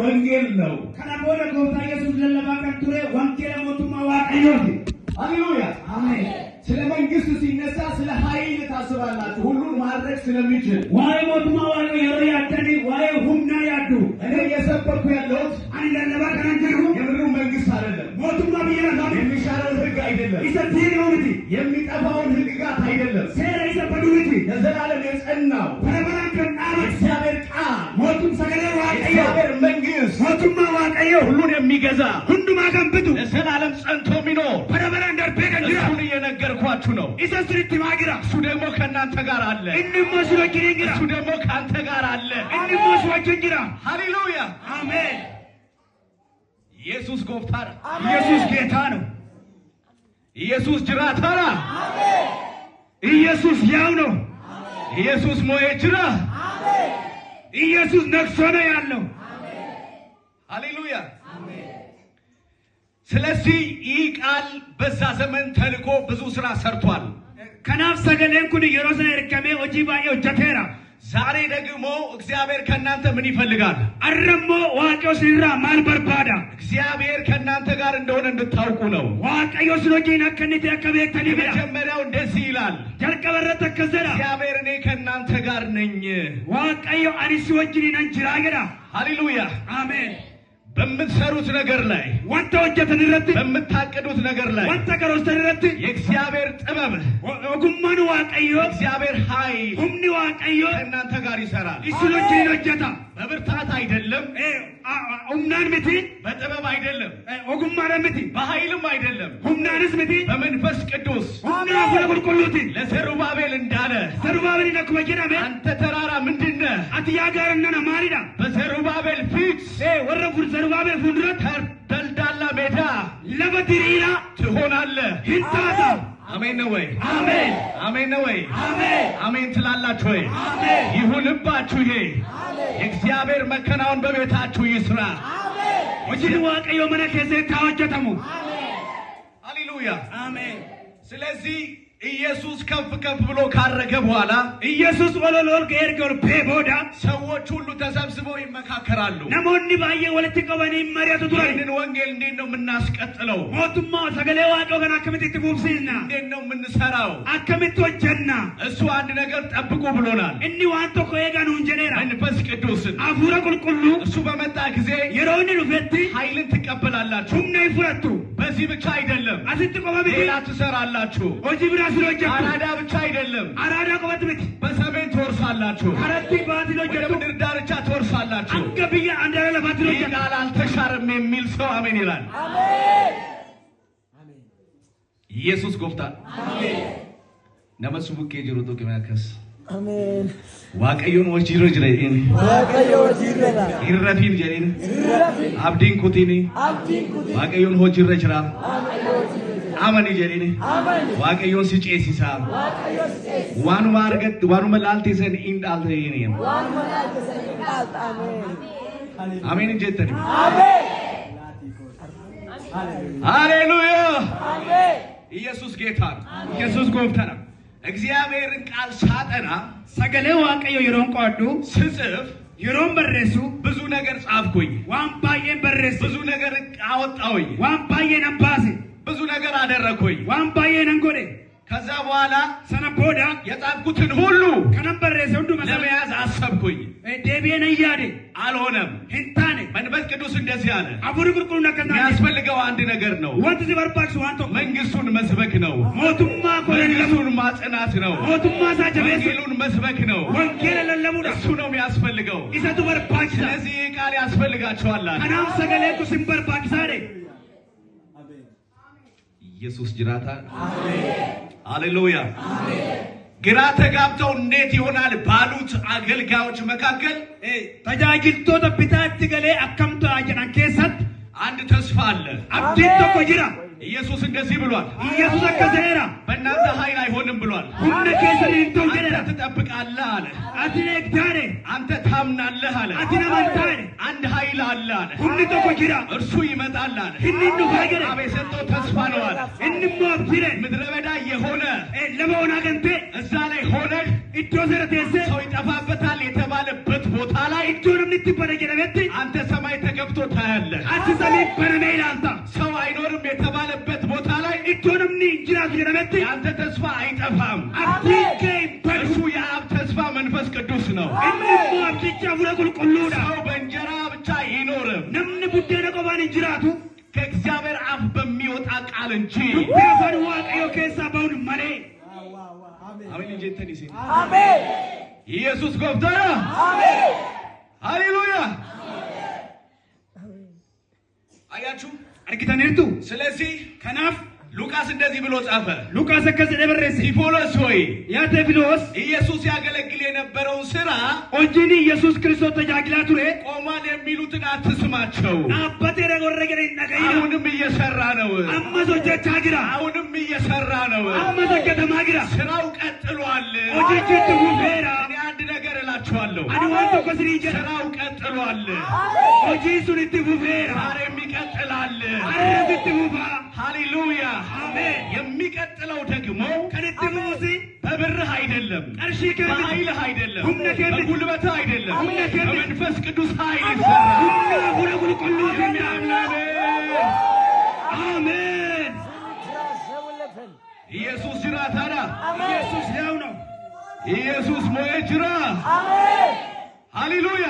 ወንጌል ነው። ከናቦደ ጎታ ኢየሱስ ለለባከን ቱሬ ወንጌል ሞቱማ ዋቀዮት ሃሌሉያ አሜን። ስለ መንግስት ሲነሳ ስለ ኃይል ታስባላችሁ ሁሉን ማድረግ ስለሚችል ዋይ ሞቱማ ዋቀዮ ያደኒ ዋይ ሁምና ያዱ እኔ እየሰበኩ ያለሁት አንድ ለባከን ጀሩ የምድሩ መንግስት አይደለም። ሞቱማ ቢያላ የሚሻለውን ህግ አይደለም። ይሰጥይውንቲ የሚጠፋውን ህግጋት አይደለም። ሴራ ይሰበዱንቲ ለዘላለም የጸናው በረበራከን አመት እግዚአብሔር ቃል ሞቱም ሰገሌ ዋቀዮ እግዚአብሔር መንግስት ሞቱማ ዋቀዮ ሁሉን የሚገዛ ሁንዱማ ገንብቱ ለዘላለም ጸንቶ የሚኖር በረበራን ደርቤከን ጅራ እሱን እየነገርኳችሁ ነው። ኢሰስሪቲ ማግራ እሱ ደግሞ ከእናንተ ጋር አለ። እንሞ ሲወጅን ጅራ እሱ ደግሞ ከአንተ ጋር አለ። እንሞ ሲወጅን ጅራ ሃሌሉያ አሜን። ኢየሱስ ጎፍታራ ኢየሱስ ጌታ ነው። ኢየሱስ ጅራታራ አሜን። ኢየሱስ ያው ነው። ኢየሱስ ሞዬ ጅራ አሜን። ኢየሱስ ነግሶ ነው ያለው። ሃሌሉያ ስለዚህ ይህ ቃል በዛ ዘመን ተልኮ ብዙ ስራ ሰርቷል። ከናፍ ሰገሌን ኩን የሮሰነርከሜ ኦጂባኤ ኦጀቴራ ዛሬ ደግሞ እግዚአብሔር ከእናንተ ምን ይፈልጋል? አረሞ ዋቀዮ ሲራ ማል በርባዳ እግዚአብሔር ከእናንተ ጋር እንደሆነ እንድታውቁ ነው። ዋቀዮ ሲኖጂና ከኒተ ከቤተኒ ቢራ መጀመሪያው እንደዚህ ይላል፣ ጀልቀበረተ ከዘራ እግዚአብሔር እኔ ከእናንተ ጋር ነኝ። ዋቀዮ አሪሲ ወጅኒ ነንጅራ ገዳ ሃሌሉያ አሜን። በምትሰሩት ነገር ላይ ወንተ ወጀተን ረቲ በምታቅዱት ነገር ላይ ወንተ ከሮስተን ረቲ የእግዚአብሔር ጥበብ ወጉማኑ ዋቀዮ እግዚአብሔር ኃይል ሁምኒ ዋቀዮ ከእናንተ ጋር ይሰራል። ኢስሎጂኒ ወጀታ በብርታት አይደለም፣ ሁምናን ምቲ በጥበብ አይደለም፣ ወጉማን ምቲ በኃይልም አይደለም፣ ሁምናንስ ምቲ በመንፈስ ቅዱስ ሁምና ሁለቁልቁሉቲ ለዘሩባቤል እንዳለ ዘሩባቤል ነኩ በጀዳሜ አንተ ተራራ ምንድነህ? አትያጋርነና ማሪዳ በዘሩባቤል ፊት ወረፉር ዘሩባቤል ፉንድረት ደልዳላ ሜዳ ለበድሪራ ትሆናለህ። ሂንታታ አሜን ነው ወይ? አሜን አሜን ነው ወይ? አሜን አሜን ትላላችሁ ወይ? አሜን ይሁንባችሁ። ይሄ የእግዚአብሔር መከናወን በቤታችሁ ይስራ። አሜን። ወጂን ዋቀዮ መነከዘ ታወጀተሙ ሃሌሉያ አሜን። ስለዚህ ኢየሱስ ከፍ ከፍ ብሎ ካረገ በኋላ ኢየሱስ ወለሎል ገርገል ፔቦዳ ሰዎች ሁሉ ተሰብስበው ይመካከራሉ። ነሞኒ ባየ ወለቲ ቀበኒ መሪያቱ ዱራይ ይህንን ወንጌል እንዴት ነው የምናስቀጥለው? ሞቱማ ሰገሌ ዋቀዮ ገና ከመት ትቡብሲና እንዴት ነው የምንሰራው? አከመት ወጀና እሱ አንድ ነገር ጠብቁ ብሎናል። እኒ ዋንቶ ኮየጋ ነው እንጀኔራ መንፈስ ቅዱስን አፉረ ቁልቁሉ እሱ በመጣ ጊዜ የሮኒ ሩፈቲ ኃይልን ትቀበላላችሁ። ሁምና ይፍረቱ በዚህ ብቻ አይደለም፣ አሲት ቆበቢ ሌላ ትሰራላችሁ። ኦጂብራ ሲሎጀቱ አራዳ ብቻ አይደለም፣ አራዳ ቆበት ምት በሰሜን ትወርሳላችሁ፣ አረቲ ባቲሎጀቱ ወደ ምድር ዳርቻ ትወርሳላችሁ። አንገብያ አንዳለ ለባቲሎጀቱ ይህ ቃል አልተሻረም የሚል ሰው አሜን ይላል። አሜን ኢየሱስ ጎፍታን አሜን ነመሱ ቡኬ ጅሩቶ ከመከስ አሜን ዋቀዮን ወጂሮ ጅሬን ዋቀዮ ወጂረዳ ይረፊን ጀሪን ይረፊን አብዲን ኩቲኒ አብዲን ኩቲ ዋቀዮን ሆጂረ ጅራ አመኒ ጀሪን አሜን ዋቀዮን ሲጨሲሳ ዋቀዮ ሲስ ዋኑ ማርገት ዋኑ መላልቴሰን ኢንዳልቴኔም ዋን መላክ ሰይጣን አሜን አሜን ጀተኒ አሜን ሃሌሉያ አሜን ኢየሱስ ጌታ ኢየሱስ ጎፍታና እግዚአብሔርን ቃል ሳጠና ሰገሌ ዋቀዮ የሮን ቋዱ ስጽፍ የሮን በረሱ ብዙ ነገር ጻፍኩኝ። ዋን ባየን በረሱ ብዙ ነገር አወጣሁኝ። ዋን ባየን አምባሲ ብዙ ነገር አደረኩኝ። ዋን ባየን አንጎዴ ከዛ በኋላ ሰነቦዳ የጻፍኩትን ሁሉ ከነበረሰ ሁሉ ለመያዝ አሰብኩኝ። ዴቤን እያዴ አልሆነም። ሂንታኔ መንፈስ ቅዱስ እንደዚህ አለ፣ አቡሪ ቁልቁልና ከና የሚያስፈልገው አንድ ነገር ነው። ወንት ሲበርባክስ ዋንቶ መንግስቱን መስበክ ነው። ሞቱማ ኮለለሙ መንግስቱን ማጽናት ነው። ሞቱማ ሳጀበስ ወንጌሉን መስበክ ነው። ወንጌል ለለሙዳ እሱ ነው የሚያስፈልገው። ኢሰቱ በርባክስ ስለዚህ ይህ ቃል ያስፈልጋቸዋል። ከናም ሰገሌ ኩሲም በርባክሳዴ ኢየሱስ ጅራታ አሜን ሃሌሉያ አሜን። ግራ ተጋብተው እንዴት ይሆናል ባሉት አገልጋዮች መካከል ተጃጅልቶታ ቢታቲ ገሌ አከምቶ አጀናን ከሰት አንድ ተስፋ አለ። አብዲቶ ኮጅራ ኢየሱስ እንደዚህ ብሏል፣ ኢየሱስ አከዘራ በእናንተ ኃይል አይሆንም ብሏል። ሁነ ከሰሪ እንተው አንተ ገራ ትጠብቃለህ አለ፣ አትኔ ግዳሬ አንተ ታምናለህ አለ፣ አትኔ ማንታሬ አንድ ኃይል አለ አለ፣ ሁነ ኮጅራ እርሱ ይመጣል አለ። ህንኑ ባገረ አብ የሰጠው ተስፋ ነው አለ። እንሞ አብዲረ ምድረ በዳ የሆነ ለመሆና ገንቴ እዛ ላይ ሆነህ ኢዶ ዘረቴሰ ሰው ይጠፋበታል የተባለበት ቦታ ላይ ኢዶ ነምንቲ በረጀለበት አንተ ሰማይ ተገ ተከፍቶ ታያለህ። አትሰሚም በረሜላንታ ሰው አይኖርም የተባለበት ቦታ ላይ ኢኮኖሚ እንጅራት ገረመት ያንተ ተስፋ አይጠፋም። አብዲከ እሱ የአብ ተስፋ መንፈስ ቅዱስ ነው። እነሙ አብዲቻ ወለቁል ቁሉዳ ሰው በእንጀራ ብቻ አይኖርም ነምን ቡደነ ቆባን እንጅራቱ ከእግዚአብሔር አፍ በሚወጣ ቃል እንጂ። ቢያፈን ዋቀዮ ከሳ ባውን ማሌ አሜን እንጀተን ይሴ አሜን ኢየሱስ ጎፍተራ አሜን ሃሌሉያ አያችሁ አርጊታኔርቱ ስለዚህ ከናፍ ሉቃስ እንደዚህ ብሎ ጻፈ። ሉቃስ ከዘደበረሲ ቲፎሎስ ሆይ ያ ቴፊሎስ ኢየሱስ ያገለግል የነበረው ስራ ኦንጂኒ ኢየሱስ ክርስቶስ ተጃግላ ቱሬ ቆሟል የሚሉትን አትስማቸው። አባቴ ረጎረገረ ነጋይ አሁንም እየሰራ ነው። አማዞጀ ታግራ አሁንም እየሰራ ነው። አማዞጀ ተማግራ ስራው ቀጥሏል። ኦጂጂ ትጉፌራ እኔ አንድ ነገር እላችኋለሁ። አንዋንቶ ኮስሪጀ ስራው ቀጥሏል። ኦጂ ሱኒቲ ጉፌራ ዛሬም ይቀጥላል። አረፍት ጉፋ ሃሌሉያ አሜን የሚቀጥለው ደግሞ ከነተሙሲ በብርህ አይደለም፣ ቀርሺ በኃይልህ አይደለም፣ ሁነከ በጉልበትህ አይደለም፣ ሁነከ በመንፈስ ቅዱስ ኃይል ይሰራል። ሁና ሁለጉል ቁሉ የሚያምናል አሜን ኢየሱስ ጅራ ታዳ ኢየሱስ ያው ነው ኢየሱስ ሞዬ ጅራ አሜን ሃሌሉያ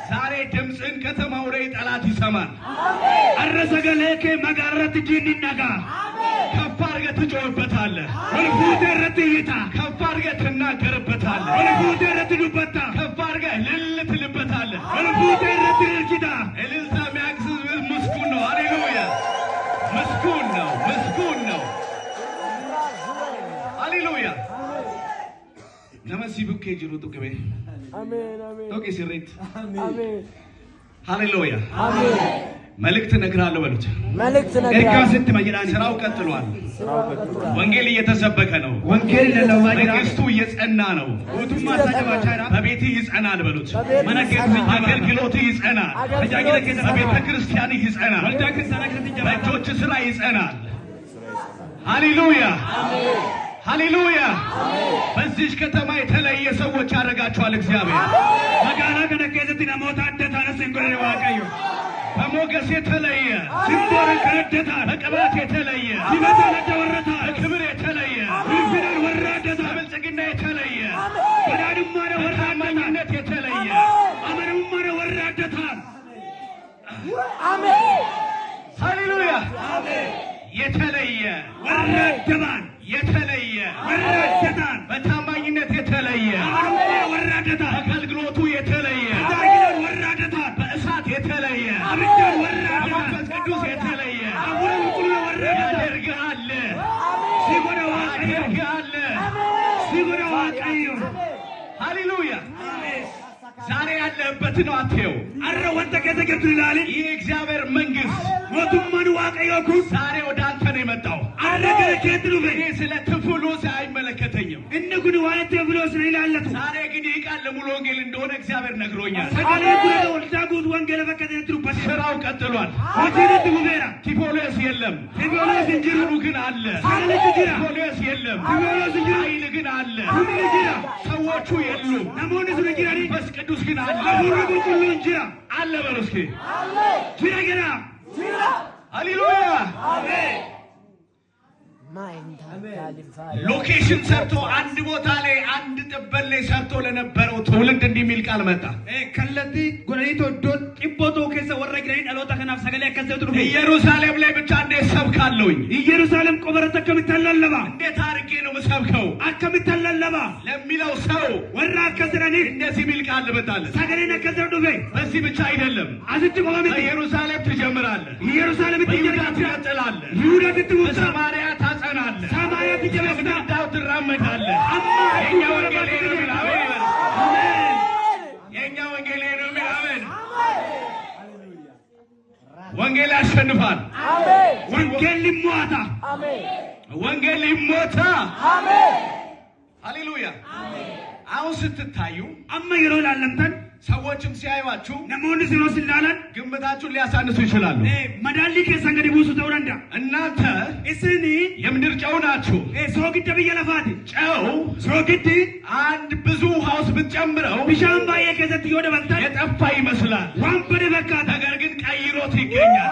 ዛሬ ድምፅን ከተማው ላይ ጠላት ይሰማል። አረሰገለከ መጋረት ጂኒናጋ ከፍ አድርገህ ትጮህበታለህ። ወልፉቴ ረትይታ ከፍ አድርገህ ትናገርበታለህ። ወልፉቴ ረትዱበታ ከፍ አድርገህ እልል ትልበታለህ። ወልፉቴ ረትርኪታ እልልታ የሚያግዝ ምስጉን ነው። ሃሌሉያ ምስጉን ነው፣ ምስጉን ነው። ሃሌሉያ ነመሲ ቡኬ ጅሩ ጡቅቤ አሜን አሜን ቶቄ ሲሬት አሜን ሃሌሉያ አሜን መልእክት እነግራለሁ በሉት። መልእክት ኤርጋ ነግራለሁ። ስንት መጅራኒ ስራው ቀጥሏል። ወንጌል እየተሰበከ ነው። ወንጌል ለለዋጅራ መንግስቱ እየጸና ነው። ኦቱማ ሳጀባቻራ በቤትህ ይጸናል በሉት። መነገር አገልግሎትህ ይጸናል። በቤተ ክርስቲያንህ ይጸናል። ወልዳ ክርስቲያና ክርስቲያን በእጆች ስራ ይጸናል። ሃሌሉያ ሃሌሉያ በዚህ ከተማ የተለየ ሰዎች ያደርጋቸዋል እግዚአብሔር። መጋላ ከነከዘት ነሞታ አደታነስ እንጎለ ዋቀዩ በሞገስ የተለየ ሲምቦረ ከረደታ በቅባት የተለየ ሲበታ ለደወረታ በክብር የተለየ ፍልፍል ወራደታ በብልጽግና የተለየ ወዳድማ ወራደታ በታማኝነት የተለየ አመሩማ ወራደታ አሜን ሃሌሉያ የተለየ ወራደባን የተለየ ወራደታን በታማኝነት የተለየ አመሩማ ወራደታ አገልግሎቱ የተለየ ዳግላን ወራደታን በእሳት የተለየ አብዳን ወራደታ በመንፈስ ቅዱስ የተለየ አቡነ ቁሉ ወራደታ ያደርግሃል ሲጎዳ ዋቀዩ ያደርግሃል። ሲጎዳ ዋቀዩ ሃሌሉያ ዛሬ ያለህበትን አትየው። አረ ወንተ ከዘገብቱ ይላል ይህ እግዚአብሔር መንግስት ሞቱማን ዋቀዩ ኩ ዛሬ ወደ አንተ ነው የመጣው። አረ ገረከትሉ እኔ ስለ ትፍሎስ አይመለከተኝም። እነጉን ዋይተ ብሎስ ነው ይላለቱ ዛሬ ግን ይህ ቃል ለሙሉ ወንጌል እንደሆነ እግዚአብሔር ነግሮኛል። ሰጋሌ ጉለ ወልዳጉት ወንጌል በከተትሩበት ስራው ቀጥሏል። ወዲነት ጉቤራ ቲፎሎስ የለም፣ ቲፎሎስ እንጅሩ ቲፎሉ ግን አለ። ሳለች ጅራ ቲፎሎስ የለም፣ ቲፎሎስ እንጅሩ ኃይል ግን አለ። ሁሉ ጅራ ሰዎቹ የሉም፣ ነሞን ስለ ጅራኒ መንፈስ ቅዱስ ግን አለ። አሁን ሁሉ ጅራ አለ በሉ እስኪ ጅራ ገና ሃሌሉያ። ሎኬሽን ሰርቶ አንድ ቦታ ላይ አንድ ጥበል ላይ ሰርቶ ለነበረው ትውልድ እንዲህ የሚል ቃል መጣ። ከለቲ ጎረኒቶ ዶት ጢቦቶ ከሰ ወረግረኝ አሎታ ከናፍ ሰገለ ከዘጥሩ ኢየሩሳሌም ላይ ብቻ እንዴት ሰብካለሁኝ? ኢየሩሳሌም ቆበረተ ከመተላለባ እንዴት አድርጌ ነው የምሰብከው አከመተላለባ ለሚለው ሰው ወራ ከዘራኒ እንደዚህ የሚል ቃል ልመጣለህ። ሰገለና ከዘሩ ዱቤ በዚህ ብቻ አይደለም፣ አዝት ቆመ በኢየሩሳሌም ትጀምራለህ፣ ኢየሩሳሌም በይሁዳ ትጀምራለህ፣ ትቀጥላለህ፣ ይሁዳ ትትወጣ በሰማርያ ታጸናለህ፣ ሰማያ ትጀምራለህ፣ በግዳው ትራመዳለህ። አማ የኛ ወንጌል ነው የሚል አሜን ይበል። አሜን የኛ ወንጌል ነው የሚል አሜን። ወንጌል ያሸንፋል። አሜን ወንጌል ሊሟታ አሜን ወንጌል ይሞታ። አሜን ሃሌሉያ። አሁን ስትታዩ አማ ይሮል አለምተን ሰዎችም ሲያዩአችሁ ነሞን ሲሮ ሲላላን ግምታችሁን ሊያሳንሱ ይችላሉ። መዳሊ ከሰንገዲ ቡሱ ተውረንዳ እናንተ እስኒ የምድር ጨው ናችሁ። ሶግደ በየለፋት ጨው ሶግዲ አንድ ብዙ ውሃ ውስጥ ብትጨምረው ቢሻን ባየ ከዘት ይወደ በልታ የጠፋ ይመስላል። ዋን በደ በካ ነገር ግን ይገኛል።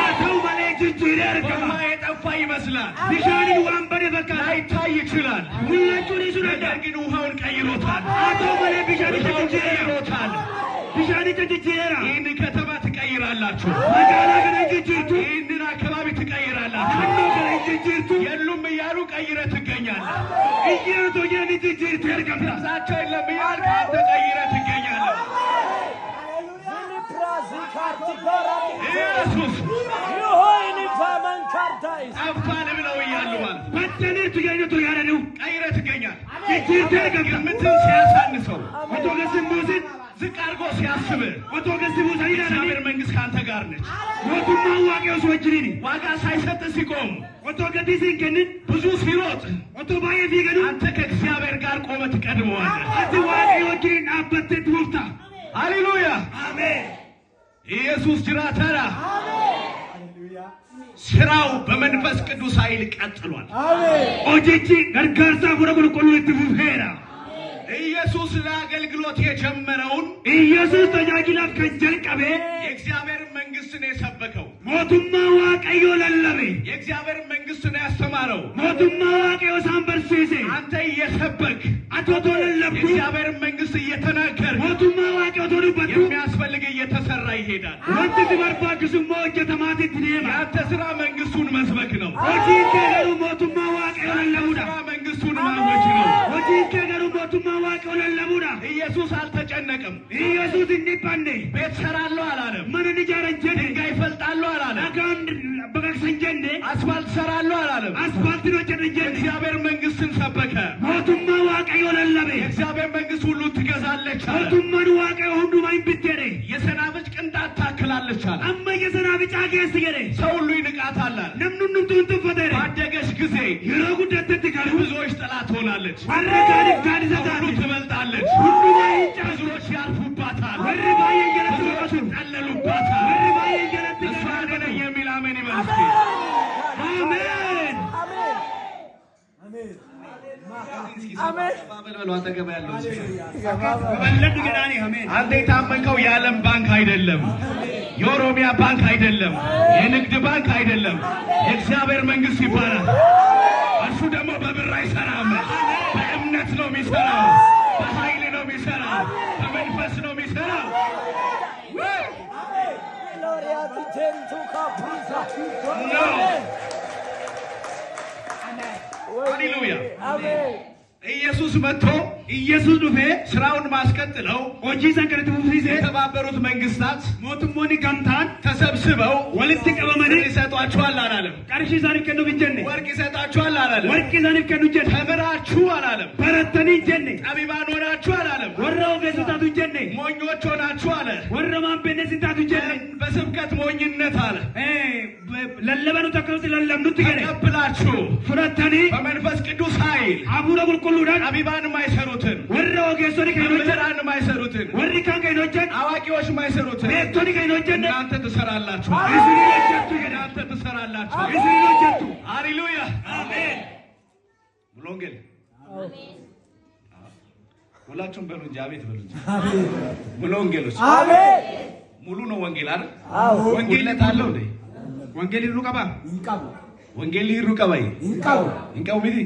አተው ማለት ጅጅሬር ከማ ውሃ የጠፋ ይመስላል። ቢሻኒ ዋንበደ በቃ ላይታይ ይችላል። ሁላችሁን ይዙ ነገር ግን ውሃውን ቀይሮታል። አተው ማለት ቢሻኒ ቀይሮታል። ቢሻኒ ጅጅሬራ ይህን ከተማ ትቀይራላችሁ። መጋላ ገና ጅጅርቱ ይህንን አካባቢ ትቀይራላችሁ። አንዶ ገና ጅጅርቱ የሉም እያሉ ቀይረህ ትገኛለህ። እየቶ የኔ ጅጅርቱ ያርቀምታ እሳቸው የለም እያልክ አንተ ቀይረህ ትገኛለህ። ኢየሱስ ጠፋን ብለው እያሉ ማለት በተኔቱ የኔቱ ያረዱ ቀይረህ ትገኛለህ። ጅጅርቱ ያርቀምታ ግምትን ሲያሳንሰው ወቶ ገስሙዝን ዝቅ አድርጎ ሲያስብህ ወቶ ገስሙዝን የእግዚአብሔር መንግሥት ከአንተ ጋር ነች። ወቱማ ዋቄውስ ወጅሪኒ ዋጋ ሳይሰጥ ሲቆም ወቶ ገዲሲን ከንን ብዙ ሲሮጥ ወቶ ባየ ፊገዱ አንተ ከእግዚአብሔር ጋር ቆመህ ትቀድመዋለህ። አቲ ዋቄ ወጅሪን አበቴት ሙፍታ ሃሌሉያ አሜን ኢየሱስ ጅራተራ ስራው በመንፈስ ቅዱስ ኃይል ቀጥሏል። ኦጂቺ ገርጋርሳ ፉረ ቁልቁሉ ይትፉፌራ ኢየሱስ ለአገልግሎት የጀመረውን ኢየሱስ ተጃጅላፍ ከጀልቀቤ የእግዚአብሔር መንግሥት ነው የሰበከው። ሞቱማ ዋቀዮ ለለቤ የእግዚአብሔር መንግሥት ነው ያስተማረው። ሞቱማ ዋቀዮ ሳንበርሲሴ አንተ እየሰበክ አቶቶ ለለብኩ የእግዚአብሔር መንግሥት እየተናገር ሞቱማ ዋቀዮ ቶዱበቱ የሚያስፈልግ እየተሰራ ይሄዳል። ወንቲ ሲበርባክሱሞ ጀተማት ትኔማ የአንተ ስራ መንግሥቱን መስበክ ነው። ሆጂንኬ ገሩ ሞቱማ ዋቀዮ ለለቡዳ ስራ መንግሥቱን ማወጅ ነው። ሆጂንኬ ገሩ ሞቱማ ዋቀዮ ለለቡዳ ኢየሱስ አልተጨነቅም። ኢየሱስ እንዲባንዴ ቤት ሰራለሁ አላለም። መነን ጃረንጀን ድንጋይ ፈልጣለሁ አላለም። አጋንድ በቀክሰንጀንዴ አስፋልት ሰራለሁ አላለም። አስፋልት ነው ጀነጀን እግዚአብሔር መንግሥትን ሰበከ። ሞቱማ ዋቀዮ ለለቤ የእግዚአብሔር መንግሥት ሁሉ ትገዛለች አለ። ሞቱማን ዋቀዮ ሁንዱ ማይን ብትሄደ የሰናፍጭ ቅንጣት ታክላለች አለ። አመ የሰናፍጫ ጌስ ገደ ሰው ሁሉ ይንቃታል አለ። ነምኑንም ቱንቱፈተረ ባደገች ጊዜ የሮ ጉደተት ካሉ ብዙዎች ጠላት ሆናለች። አረጋዲፍ ካዲሰ ሁሉ ትበልጣለች። ሁሉ ማይንጫ ብዙዎች ያርፉባታል። ወር ባየንጀለት ብዙዎች ይጠለሉባታል። ወር ባየንጀለት እሷ ግን የሚል አሜን ይበል። አሜን በለድ ገዳኒ አሜን አንተ የታመንከው የዓለም ባንክ አይደለም፣ የኦሮሚያ ባንክ አይደለም፣ የንግድ ባንክ አይደለም። የእግዚአብሔር መንግሥት ይባላል። እሱ ደግሞ በብር አይሰራም። በእምነት ነው የሚሰራው፣ በኃይል ነው የሚሰራው፣ በመንፈስ ነው የሚሰራው። ሃሌሉያ ኢየሱስ መጥቶ ኢየሱስ ዱፌ ስራውን ማስቀጥለው ሆጂ ሰንከረት ፉፊሴ የተባበሩት መንግስታት ሞቱሞኒ ገምታን ተሰብስበው ወልት ቀበመኒ ይሰጧችኋል አላለም። ቀርሺ ዛኒፍ ከኑ ብጀኔ ወርቅ ይሰጣችኋል አላለም። ወርቅ ዛኒፍ ከኑ ጀኔ ተምራችሁ አላለም። በረተኒ ጀኔ ጠቢባን ሆናችሁ አላለም። ወራው ገሱታቱ ጀኔ ሞኞች ሆናችሁ አለ። ወረማን በነሲታቱ ጀኔ በስብከት ሞኝነት አለ። ለለበኑ ተከሩት ለለምኑት ገኔ ተቀብላችሁ ፍረተኒ በመንፈስ ቅዱስ ኃይል አቡነ ቁልቁሉዳን ጠቢባን ማይሰሩትን ወራው ገሶኒ ከኖጀን መምህራን ማይሰሩትን ወሪ ካን ከኖጀን አዋቂዎች ማይሰሩትን ቤቶኒ ከኖጀን እናንተ ትሰራላችሁ። እስሪሎጀቱ እናንተ ትሰራላችሁ። እስሪሎጀቱ ሃሌሉያ አሜን። ሙሉ ወንጌል ሁላችሁም በሉ እንጂ አቤት በሉ እንጂ ሙሉ ወንጌሎች አሜን ሙሉ ነው ወንጌል አይደል? አዎ ወንጌል ለታለው እንዴ ወንጌል ይሩቀባ ወንጌል ይሩቀባይ ይንቃው እንቀው ቢዲ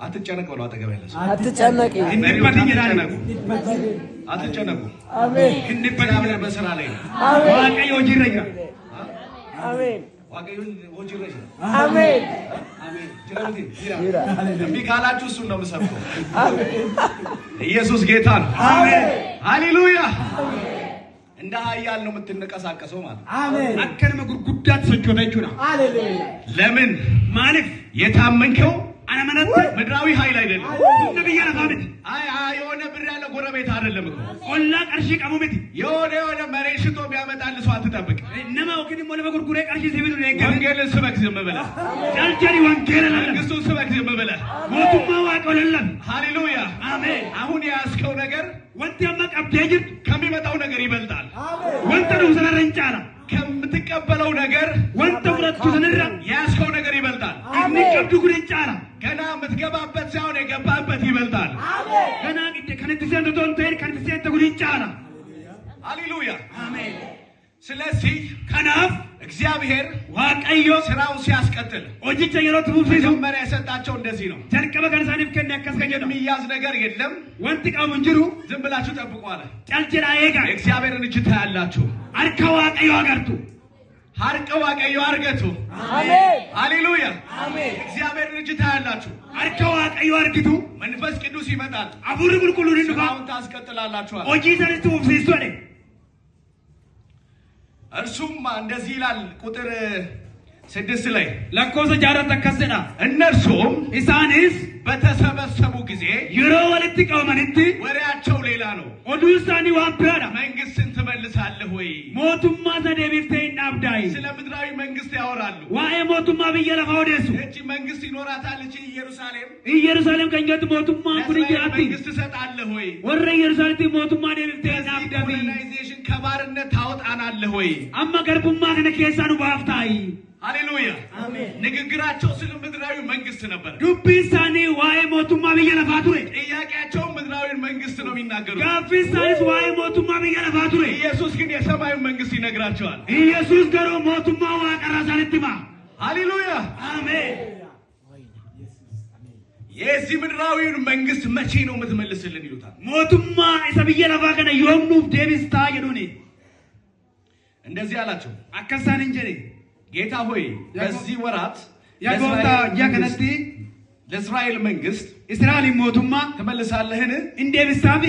አትጨነቅ በለው አጠገብ ያለ ሰው አትጨነቂ እንዲበትኝ ዳኒ አትጨነቁ። አሜን እግዚአብሔር በስራ ላይ ነው። አሜን ዋቀዮ ጂረኛ አሜን ዋቀዩን ወጅረሽ አሜን አሜን ጅራውቲ እምቢ ካላችሁ እሱን ነው የምሰብከው። ኢየሱስ ጌታ ነው። አሜን ሃሌሉያ እንደ ኃያል ነው የምትንቀሳቀሰው ማለት አሜን አከነ መጉርጉዳት ሰጆታችሁና ሃሌሉያ ለምን ማለፍ የታመንከው አነመነት ምድራዊ ኃይል አይደለም። ነብይ ያለፋበት አይ የሆነ ብር ያለ ጎረቤት አይደለም እኮ ቆላ ቀርሺ ቀሙበት የሆነ መሬት ሽጦ ቢያመጣል ሰው አትጠብቅ። እነማ ወከዲ ሞለ በጉርጉሬ ቀርሺ ሲቢዱ ነው ወንጌልን ስበክ ዝም ብለህ ጃልጃሪ ወንጌል ለለ መንግስቱን ስበክ ዝም ብለህ ሞቱማ ዋቀው ለለም ሃሌሉያ አሜን አሁን የያዝከው ነገር ወንት ያመቅ አብዴጅት ከሚመጣው ነገር ይበልጣል። ወንተ ነው ሰነረንጫላ ከምትቀበለው ነገር ወንተ ፍረቱ ሰነራ የያዝከው ነገር ይበልጣል። እንቀብዱ ጉንጫላ ገና የምትገባበት ሳይሆን የገባበት ይበልጣል። ገና ከነትሰን ተቶን ተይር ከነትሰን ተጉንጫላ ሃሌሉያ አሜን ስለዚህ ከናፍ እግዚአብሔር ዋቀዮ ስራውን ሲያስቀጥል ኦጂቸ የሮት ቡፍሲሱ መመሪያ የሰጣቸው እንደዚህ ነው። ጀልቀበ ከንሳኒፍ ከነ ያከስከኝ ነው የሚያዝ ነገር የለም። ወንት ቃሙ እንጅሩ ዝም ብላችሁ ጠብቁ አለ። ጨልጭላ ይጋ እግዚአብሔርን እጅ ታያላችሁ። አርከ ዋቀዮ አገርቱ አርከ ዋቀዮ አርገቱ አሜን ሃሌሉያ አሜን እግዚአብሔርን እጅ ታያላችሁ። አርከ ዋቀዮ አርግቱ መንፈስ ቅዱስ ይመጣል። አቡር ቁልቁሉን እንዱካ ስራውን ታስቀጥላላችሁ አለ። ኦጂ ሰልቱ ቡፍሲሱ አለ። እርሱም እንደዚህ ይላል ቁጥር 6 ላይ ለኮሰ ጃራት ተከሰና እነርሱም ኢሳኒስ በተሰበሰቡ ጊዜ ይሮ ወልት ቀውመንት ወሬያቸው ሌላ ነው። ኦዱሳኒ ዋምፕራዳ መንግስትን ትመልሳለህ ወይ? ሞቱማ ዘደብርቴን አብዳይ ስለ ምድራዊ መንግስት ያወራሉ። ዋኤ ሞቱማ በየለፋው ደሱ እቺ መንግስት ይኖራታል። እቺ ኢየሩሳሌም ከንገት ሞቱማ ኩንጃቲ መንግስት ሰጣለህ ወይ? ወረ ኢየሩሳሌም ሞቱማ ደብርቴን አብዳቢ ኮሎናይዜሽን ከባርነት ታወጣናለህ ወይ? አማ ገርቡማ ከነ ኬሳኑ ባፍታይ ሃሌሉያ አሜን ንግግራቸው ስለ ምድራዊ መንግስት ነበር። ዱቢሳኒ ዋኤ ሞቱማ በየለፋቱ ጥያቄያቸው ምድራዊ መንግስት ነው የሚናገሩት። ጋፊሳኒስ ዋኤ ሞቱማ በየለፋቱ ኢየሱስ ግን የሰማዩ መንግስት ይነግራቸዋል። ኢየሱስ ገሮ ሞቱማ ዋቀራሳንቲማ ሃሌሉያ አሜን። የዚህ ምድራዊውን መንግስት መቼ ነው የምትመልስልን ይሉታል። ሞቱማ ኢሰብየ ለፋ ከነ ዮምኑፍ ዴቢስታ የዱኒ እንደዚህ አላቸው። አከሳን እንጀሪ ጌታ ሆይ በዚህ ወራት ያጎታ ያከነቲ ለእስራኤል መንግስት እስራኤል ሞቱማ ትመልሳለህን እንዴቢስታቢ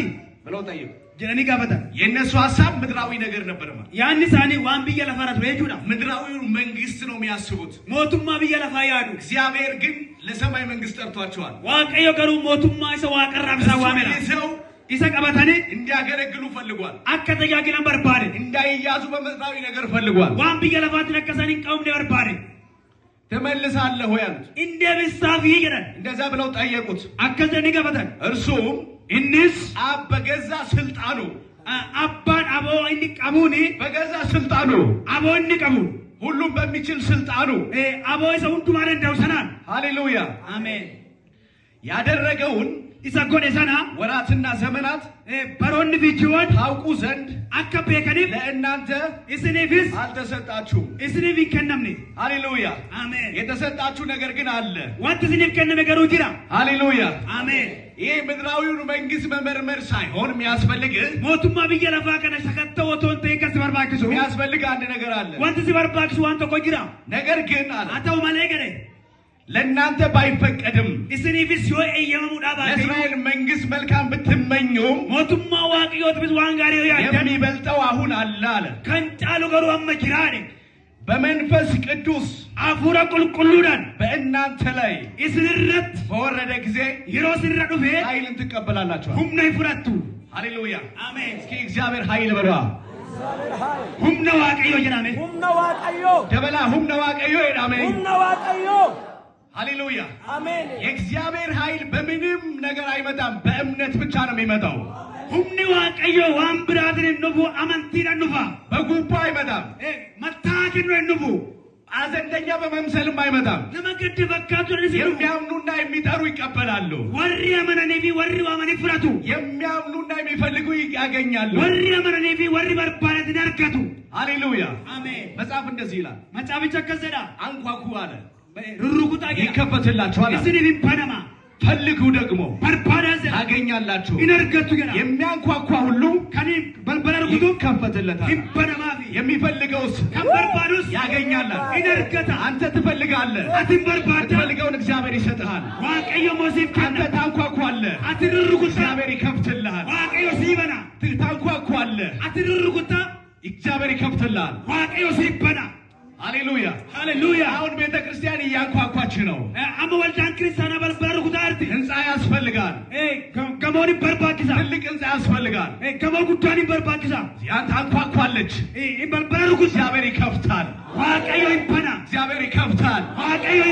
ብለው ጠየቁ። ጀነኒ ጋፈታ የነሱ ሐሳብ ምድራዊ ነገር ነበርማ። ያን ሳኒ ዋን ብየ ለፈራት ወይጁና ምድራዊውን መንግስት ነው የሚያስቡት። ሞቱማ ብየ ለፋ ያዱ እግዚአብሔር ግን ለሰማይ መንግስት ጠርቷቸዋል። ዋቀዮ ገሩ ሞቱማ ሰው አቀራብሳ ዋሜና ይዘው ኢሳ ቀበታኔ እንዲያገለግሉ ፈልጓል። አከተያጊላን በርባሬ እንዳይያዙ በምድራዊ ነገር ፈልጓል። ዋን ብየ ለፋት ለከሳኒ ቀውም በርባሬ ትመልሳለህ ወይ አሉት። እንዴቢስታቢ ይገራል እንደዛ ብለው ጠየቁት። አከዘኒ ጋፈታን እርሱም እንስ አብ በገዛ ስልጣኑ አባን አቦ እንቀሙኒ በገዛ ስልጣኑ አቦ እንቀሙ ሁሉም በሚችል ስልጣኑ አቦ ሰው ሁሉ ማለት እንደውሰናል። ሃሌሉያ አሜን። ያደረገውን ኢሳ ጎደ ሰና ወራትና ዘመናት በሮን ፊጂወን ታውቁ ዘንድ አከበከኒ ለእናንተ እስኔፊስ አልተሰጣችሁም። እስኔፊ ከነምኒ ሃሌሉያ አሜን። የተሰጣችሁ ነገር ግን አለ። ዋት እስኔፊ ከነ ነገሩ ጅራ ሃሌሉያ አሜን። ይህ ምድራዊውን መንግስት መመርመር ሳይሆን የሚያስፈልግ ሞቱማ ብየ ለፋ ከነ ሸከተው ወቶንተ ከስ በርባክሱ የሚያስፈልግ አንድ ነገር አለ። ዋት ሲበርባክሱ ዋንተ ኮጅራ ነገር ግን አለ አታው ማለገረ ለእናንተ ባይፈቀድም እስኔፊስ ዮ እየመሙ ዳባቴ ለእስራኤል መንግስት መልካም ብትመኙም ሞቱማ ዋቅዮት ብዙ ዋንጋሪው ያደም የሚበልጠው አሁን አለ አለ። ከንጫሉ ገሩ አመጅራኔ በመንፈስ ቅዱስ አፉረ ቁልቁሉዳን በእናንተ ላይ እስንረት በወረደ ጊዜ ይሮስን ረዱፌ ኃይልን ትቀበላላችሁ። ሁምነ ይፍረቱ ሃሌሉያ አሜን። እስኪ እግዚአብሔር ኃይል በሏ። ሁምነ ዋቀዮ ጀናሜ ሁምነ ዋቀዮ ደበላ ሁምነ ዋቀዮ ሄዳሜ ሁምነ ዋቀዮ ሃሌሉያ አሜን የእግዚአብሔር ኃይል በምንም ነገር አይመጣም፣ በእምነት ብቻ ነው የሚመጣው። ሁምኒ ዋቀዮ ዋን ብራትን እንቡ አመንቲን እንፋ በጉቦ አይመጣም፣ መታኪን እንቡ አዘንደኛ በመምሰልም አይመጣም። ለመገድ በካቱ ለዚህ የሚያምኑና የሚጠሩ ይቀበላሉ። ወሪ አመነኔፊ ወሪ ዋመኒ ፍራቱ የሚያምኑና የሚፈልጉ ያገኛሉ። ወሪ አመነኔፊ ወሪ በርባነት ያርካቱ። ሃሌሉያ አሜን። መጽሐፍ እንደዚህ ይላል፣ መጽሐፍ ቸከዘዳ አንኳኩ አለ ሩሩቁታ ይከፈትላችኋል፣ እስኒ ቢንፓናማ ፈልጉ ደግሞ በርባዳዘ ታገኛላችሁ። ይነርገቱ ገና የሚያንኳኳ ሁሉ ከኒ በልበለርጉቱ ይከፈትለታል። ይንፓናማፊ የሚፈልገውስ ከበርባዱስ ያገኛል። ይነርገታ አንተ ትፈልጋለህ፣ አትን በርባዳ ትፈልገውን እግዚአብሔር ይሰጥሃል። ዋቀዮ ሞሲፍ አንተ ታንኳኳለህ፣ አትንርጉታ እግዚአብሔር ይከፍትልሃል። ዋቀዮ ሲበና ታንኳኳለህ፣ አትንርጉታ እግዚአብሔር ይከፍትልሃል። ዋቀዮ ሲበና ሃሌሉያ ሃሌሉያ። አሁን ቤተ ክርስቲያን እያንኳኳች ነው። አመ ወልዳን ክርስቲያና በልበለርጉታ አርቲ ህንፃ ያስፈልጋል። ገሞኒ በርባኪሳ ትልቅ ህንፃ ያስፈልጋል። ገሞ ጉዳኒ በርባኪሳ ያን ታንኳኳለች፣ በልበለርጉታ እግዚአብሔር ይከፍታል። ዋቀዮ ይበና እግዚአብሔር ይከፍታል። ዋቀዮ